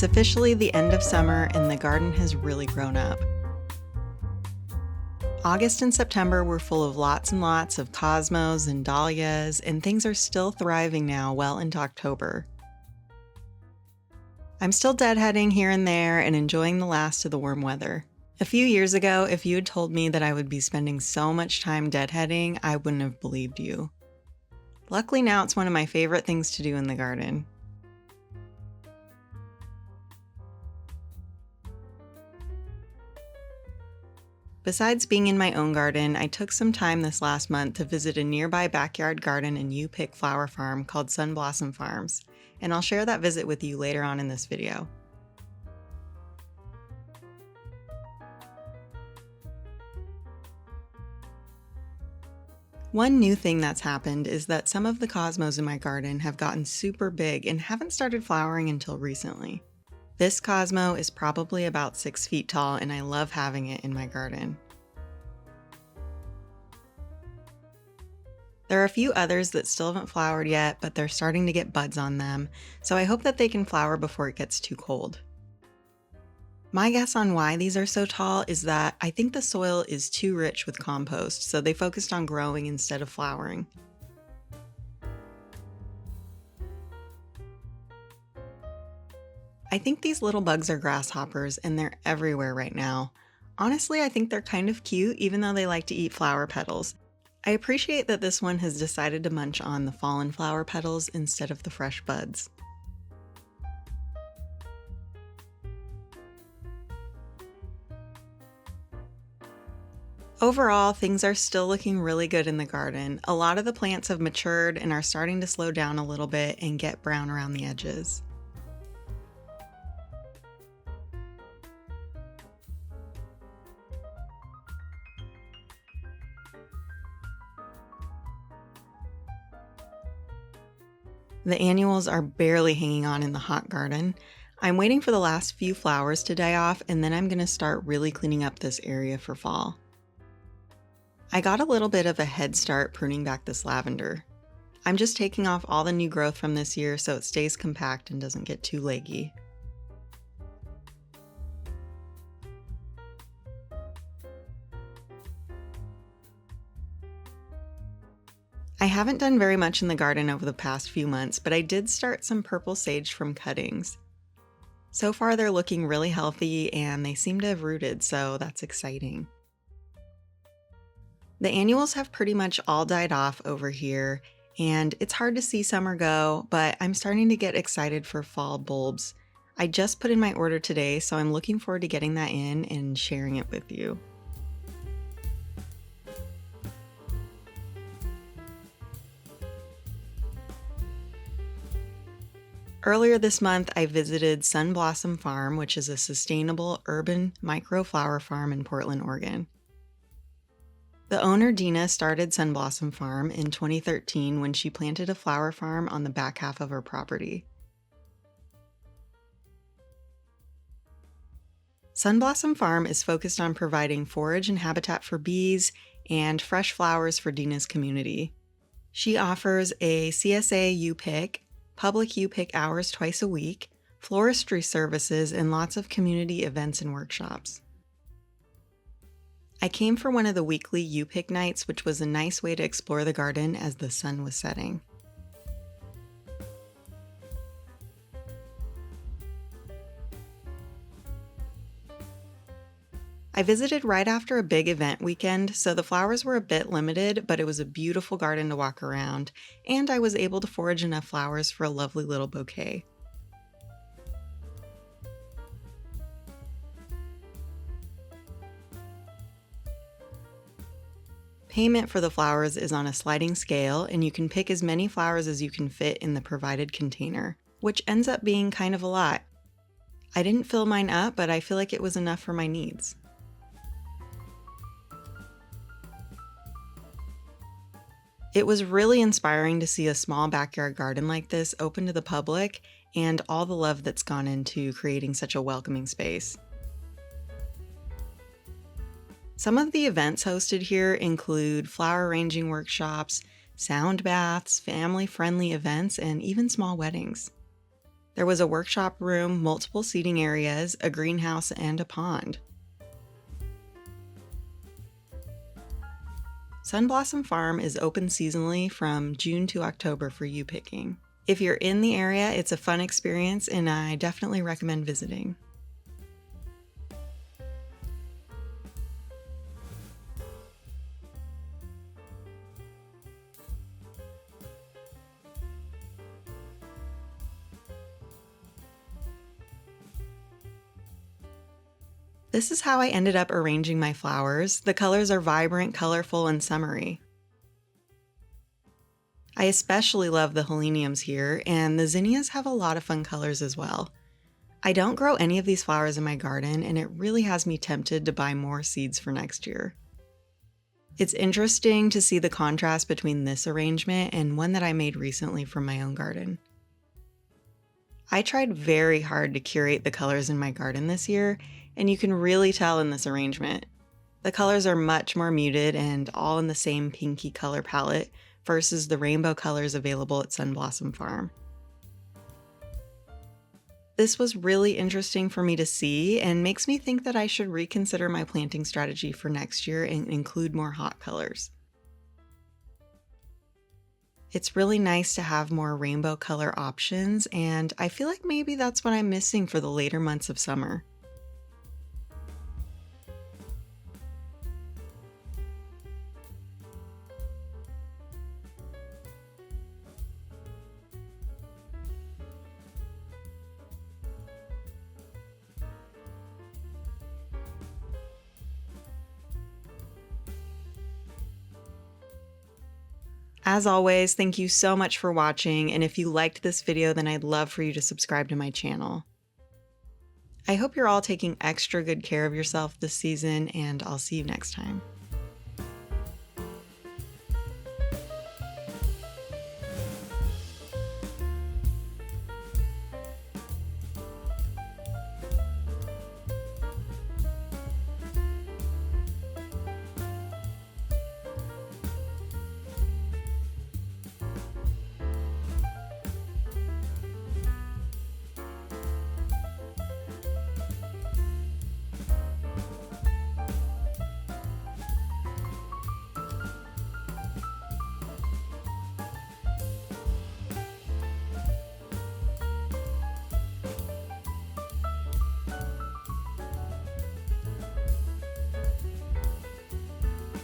It's officially the end of summer and the garden has really grown up. August and September were full of lots and lots of cosmos and dahlias, and things are still thriving now well into October. I'm still deadheading here and there and enjoying the last of the warm weather. A few years ago, if you had told me that I would be spending so much time deadheading, I wouldn't have believed you. Luckily now it's one of my favorite things to do in the garden. Besides being in my own garden, I took some time this last month to visit a nearby backyard garden and U-pick flower farm called Sun Blossom Farms, and I'll share that visit with you later on in this video. One new thing that's happened is that some of the cosmos in my garden have gotten super big and haven't started flowering until recently. This cosmo is probably about 6 feet tall and I love having it in my garden. There are a few others that still haven't flowered yet, but they're starting to get buds on them, so I hope that they can flower before it gets too cold. My guess on why these are so tall is that I think the soil is too rich with compost, so they focused on growing instead of flowering. I think these little bugs are grasshoppers and they're everywhere right now. Honestly, I think they're kind of cute even though they like to eat flower petals. I appreciate that this one has decided to munch on the fallen flower petals instead of the fresh buds. Overall, things are still looking really good in the garden. A lot of the plants have matured and are starting to slow down a little bit and get brown around the edges. The annuals are barely hanging on in the hot garden. I'm waiting for the last few flowers to die off and then I'm going to start really cleaning up this area for fall. I got a little bit of a head start pruning back this lavender. I'm just taking off all the new growth from this year so it stays compact and doesn't get too leggy. I haven't done very much in the garden over the past few months, but I did start some purple sage from cuttings. So far they're looking really healthy and they seem to have rooted, so that's exciting. The annuals have pretty much all died off over here, and it's hard to see summer go, but I'm starting to get excited for fall bulbs. I just put in my order today, so I'm looking forward to getting that in and sharing it with you. Earlier this month, I visited Sun Blossom Farm, which is a sustainable urban micro-flower farm in Portland, Oregon. The owner, Dina, started Sun Blossom Farm in 2013 when she planted a flower farm on the back half of her property. Sun Blossom Farm is focused on providing forage and habitat for bees and fresh flowers for Dina's community. She offers a CSA U-pick, public U-pick hours twice a week, floristry services, and lots of community events and workshops. I came for one of the weekly U-pick nights, which was a nice way to explore the garden as the sun was setting. I visited right after a big event weekend, so the flowers were a bit limited, but it was a beautiful garden to walk around, and I was able to forage enough flowers for a lovely little bouquet. Payment for the flowers is on a sliding scale, and you can pick as many flowers as you can fit in the provided container, which ends up being kind of a lot. I didn't fill mine up, but I feel like it was enough for my needs. It was really inspiring to see a small backyard garden like this open to the public and all the love that's gone into creating such a welcoming space. Some of the events hosted here include flower arranging workshops, sound baths, family-friendly events, and even small weddings. There was a workshop room, multiple seating areas, a greenhouse, and a pond. Sunblossom Farm is open seasonally from June to October for yew picking. If you're in the area, it's a fun experience and I definitely recommend visiting. This is how I ended up arranging my flowers. The colors are vibrant, colorful, and summery. I especially love the heleniums here, and the zinnias have a lot of fun colors as well. I don't grow any of these flowers in my garden, and it really has me tempted to buy more seeds for next year. It's interesting to see the contrast between this arrangement and one that I made recently from my own garden. I tried very hard to curate the colors in my garden this year, and you can really tell in this arrangement. The colors are much more muted and all in the same pinky color palette versus the rainbow colors available at Sunblossom Farm. This was really interesting for me to see and makes me think that I should reconsider my planting strategy for next year and include more hot colors. It's really nice to have more rainbow color options, and I feel like maybe that's what I'm missing for the later months of summer. As always, thank you so much for watching, and if you liked this video, then I'd love for you to subscribe to my channel. I hope you're all taking extra good care of yourself this season, and I'll see you next time.